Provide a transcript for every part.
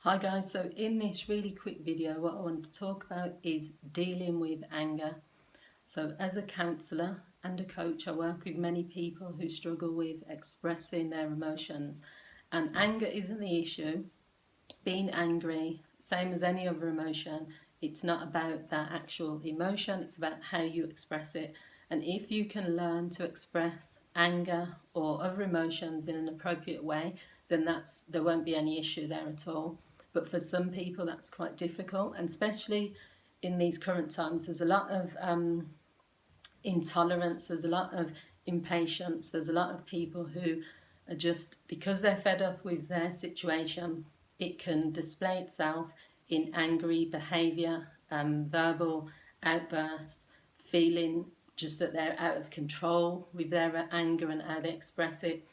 Hi guys, so in this really quick video what I want to talk about is dealing with anger. So as a counsellor and a coach, I work with many people who struggle with expressing their emotions, and anger isn't the issue. Being angry, same as any other emotion, it's not about that actual emotion, it's about how you express it. And if you can learn to express anger or other emotions in an appropriate way, then there won't be any issue there at all. But for some people that's quite difficult, and especially in these current times there's a lot of intolerance, there's a lot of impatience, there's a lot of people who are just, because they're fed up with their situation, it can display itself in angry behaviour, verbal outbursts, feeling just that they're out of control with their anger and how they express it.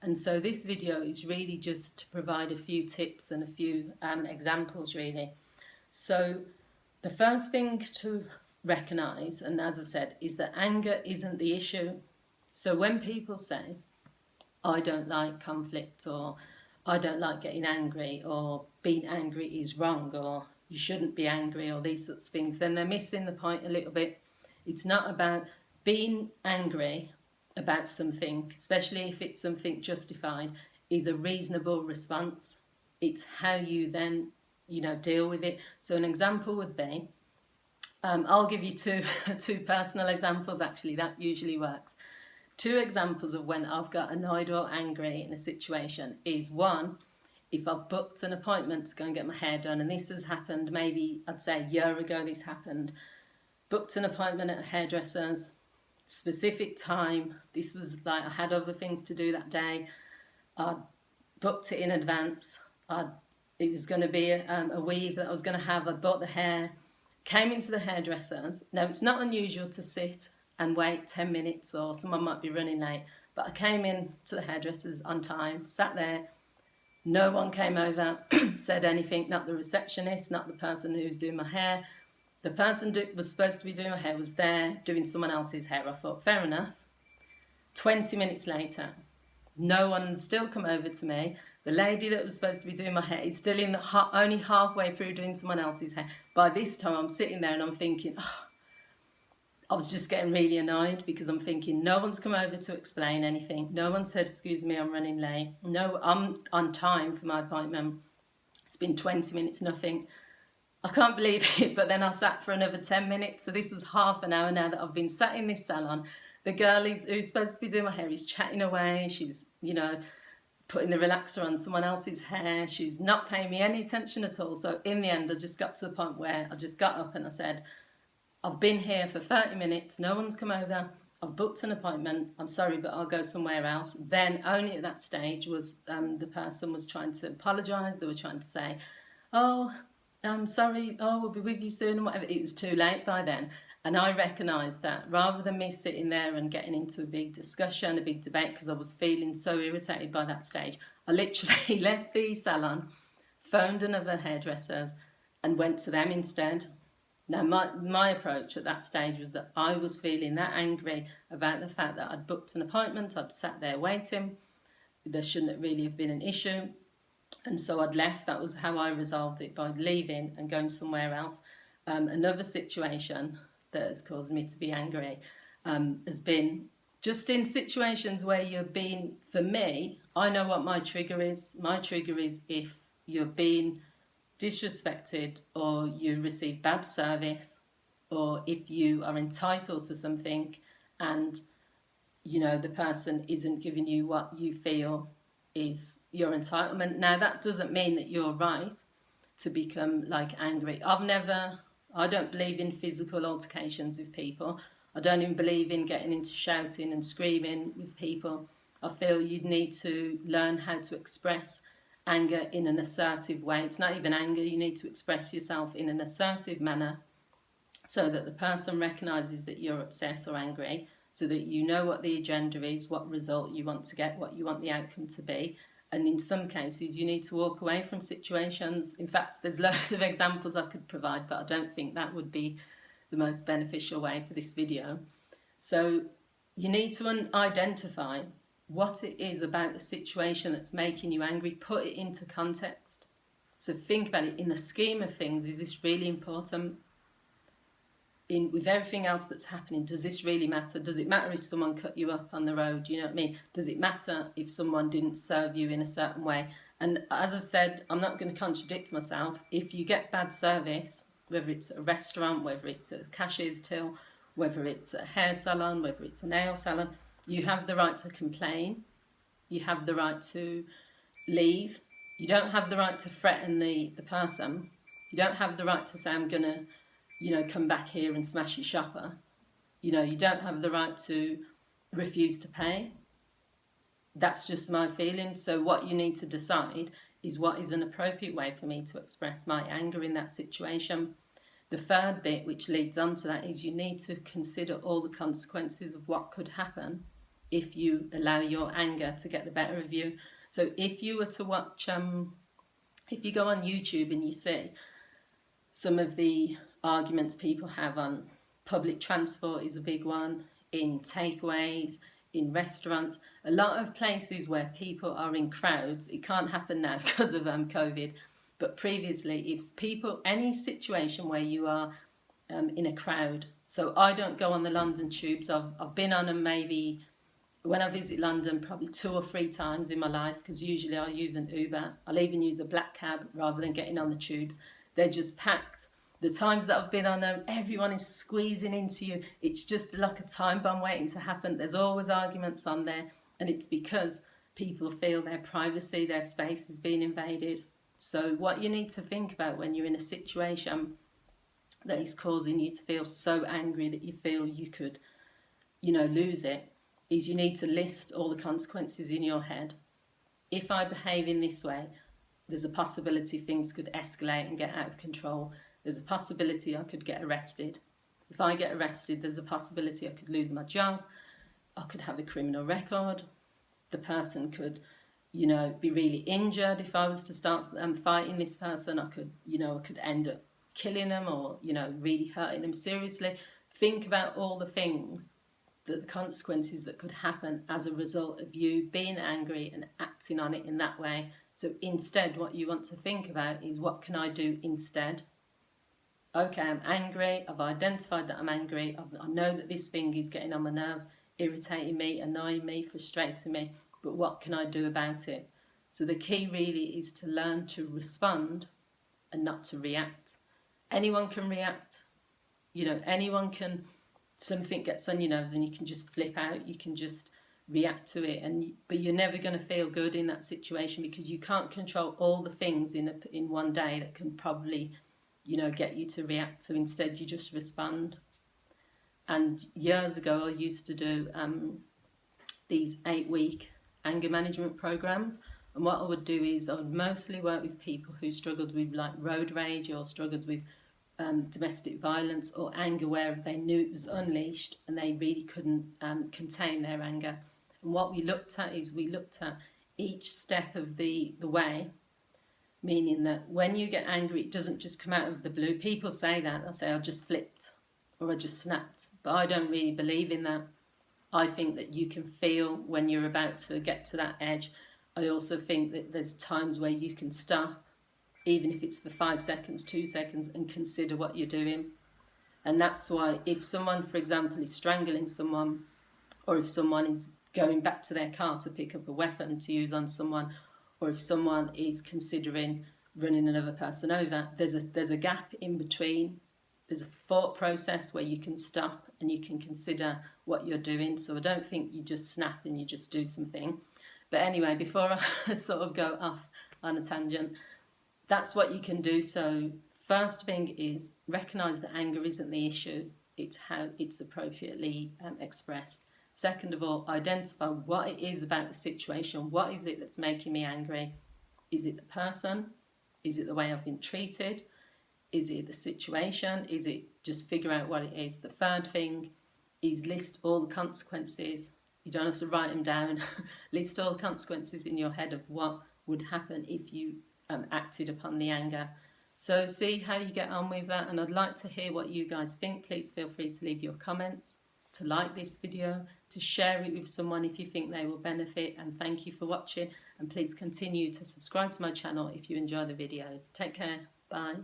And so this video is really just to provide a few tips and a few examples really. So the first thing to recognise, and as I've said, is that anger isn't the issue. So when people say, I don't like conflict, or I don't like getting angry, or being angry is wrong, or you shouldn't be angry, or these sorts of things, then they're missing the point a little bit. It's not about being angry about something, especially if it's something justified, is a reasonable response. It's how you then, deal with it. So an example would be, I'll give you two personal examples actually, that usually works. Two examples of when I've got annoyed or angry in a situation is, one, if I've booked an appointment to go and get my hair done, and this has happened maybe, I'd say a year ago this happened, booked an appointment at a hairdresser's, specific time, this was like I had other things to do that day, I booked it in advance, it was going to be a weave that I was going to have, I bought the hair, came into the hairdresser's. Now it's not unusual to sit and wait 10 minutes or someone might be running late, but I came in to the hairdresser's on time, sat there, no one came over, said anything, not the receptionist, not the person who was doing my hair. The person who was supposed to be doing my hair was there doing someone else's hair. I thought, fair enough. 20 minutes later, no one still come over to me. The lady that was supposed to be doing my hair is still only halfway through doing someone else's hair. By this time, I'm sitting there and I'm thinking, I was just getting really annoyed, because I'm thinking, no one's come over to explain anything. No one said, excuse me, I'm running late. No, I'm on time for my appointment. It's been 20 minutes, nothing. I can't believe it, but then I sat for another 10 minutes. So this was half an hour now that I've been sat in this salon. The girl who's supposed to be doing my hair is chatting away. She's, putting the relaxer on someone else's hair. She's not paying me any attention at all. So in the end, I just got to the point where I just got up and I said, I've been here for 30 minutes. No one's come over. I've booked an appointment. I'm sorry, but I'll go somewhere else. Then only at that stage was the person was trying to apologise. They were trying to say, oh, I'm sorry, we'll be with you soon, and whatever. It was too late by then. And I recognised that rather than me sitting there and getting into a big discussion, a big debate, because I was feeling so irritated by that stage, I literally left the salon, phoned another hairdresser's and went to them instead. Now my approach at that stage was that I was feeling that angry about the fact that I'd booked an appointment, I'd sat there waiting, there shouldn't really have been an issue. And so I'd left. That was how I resolved it, by leaving and going somewhere else. Another situation that has caused me to be angry has been just in situations where you're being, for me, I know what my trigger is. My trigger is if you're being disrespected, or you receive bad service, or if you are entitled to something and, the person isn't giving you what you feel is your entitlement. Now that doesn't mean that you're right to become angry. I don't believe in physical altercations with people. I don't even believe in getting into shouting and screaming with people. I feel you need to learn how to express anger in an assertive way. It's not even anger, you need to express yourself in an assertive manner so that the person recognises that you're upset or angry, so that you know what the agenda is, what result you want to get, what you want the outcome to be. And in some cases, you need to walk away from situations. In fact, there's loads of examples I could provide, but I don't think that would be the most beneficial way for this video. So you need to identify what it is about the situation that's making you angry, put it into context. So think about it, in the scheme of things, is this really important? With everything else that's happening, does this really matter? Does it matter if someone cut you up on the road? You know what I mean? Does it matter if someone didn't serve you in a certain way? And as I've said, I'm not going to contradict myself. If you get bad service, whether it's a restaurant, whether it's a cashier's till, whether it's a hair salon, whether it's a nail salon, you have the right to complain. You have the right to leave. You don't have the right to threaten the person. You don't have the right to say, I'm going to, come back here and smash your shopper. You don't have the right to refuse to pay. That's just my feeling. So what you need to decide is what is an appropriate way for me to express my anger in that situation. The third bit, which leads on to that, is you need to consider all the consequences of what could happen if you allow your anger to get the better of you. So if you were to watch, if you go on YouTube and you see some of the arguments people have on public transport is a big one, in takeaways, in restaurants, a lot of places where people are in crowds. It can't happen now because of COVID, but previously, if people, any situation where you are in a crowd, so I don't go on the London tubes. I've been on them maybe, when I visit London, probably 2 or 3 times in my life, because usually I use an Uber. I'll even use a black cab rather than getting on the tubes. They're just packed. The times that I've been on them, everyone is squeezing into you. It's just like a time bomb waiting to happen. There's always arguments on there, and it's because people feel their privacy, their space is being invaded. So what you need to think about when you're in a situation that is causing you to feel so angry that you feel you could, lose it, is you need to list all the consequences in your head. If I behave in this way, there's a possibility things could escalate and get out of control. There's a possibility I could get arrested. If I get arrested, there's a possibility I could lose my job. I could have a criminal record. The person could, be really injured. If I was to start fighting this person, I could end up killing them or, really hurting them seriously. Think about all the things, the consequences that could happen as a result of you being angry and acting on it in that way. So instead, what you want to think about is, what can I do instead? Okay, I'm angry. I've identified that I'm angry. I know that this thing is getting on my nerves, irritating me, annoying me, frustrating me. But what can I do about it? So the key really is to learn to respond and not to react. Anyone can react. Anyone can, something gets on your nerves and you can just flip out. You can just react to it. But you're never going to feel good in that situation, because you can't control all the things in one day that can probably get you to react. So instead you just respond. And years ago I used to do these 8-week anger management programs, and what I would do is I would mostly work with people who struggled with like road rage or struggled with domestic violence or anger where they knew it was unleashed and they really couldn't contain their anger. And what we looked at is each step of the way. Meaning that when you get angry, it doesn't just come out of the blue. People say that. They'll say, I just flipped or I just snapped. But I don't really believe in that. I think that you can feel when you're about to get to that edge. I also think that there's times where you can stop, even if it's for 5 seconds, 2 seconds, and consider what you're doing. And that's why if someone, for example, is strangling someone, or if someone is going back to their car to pick up a weapon to use on someone, or if someone is considering running another person over, there's a gap in between. There's a thought process where you can stop and you can consider what you're doing. So I don't think you just snap and you just do something. But anyway, before I sort of go off on a tangent, that's what you can do. So first thing is recognise that anger isn't the issue. It's how it's appropriately expressed. Second of all, identify what it is about the situation. What is it that's making me angry? Is it the person? Is it the way I've been treated? Is it the situation? Is it just figure out what it is? The third thing is list all the consequences. You don't have to write them down. List all the consequences in your head of what would happen if you acted upon the anger. So see how you get on with that. And I'd like to hear what you guys think. Please feel free to leave your comments, to like this video, to share it with someone if you think they will benefit. And thank you for watching. and please continue to subscribe to my channel if you enjoy the videos. Take care. Bye.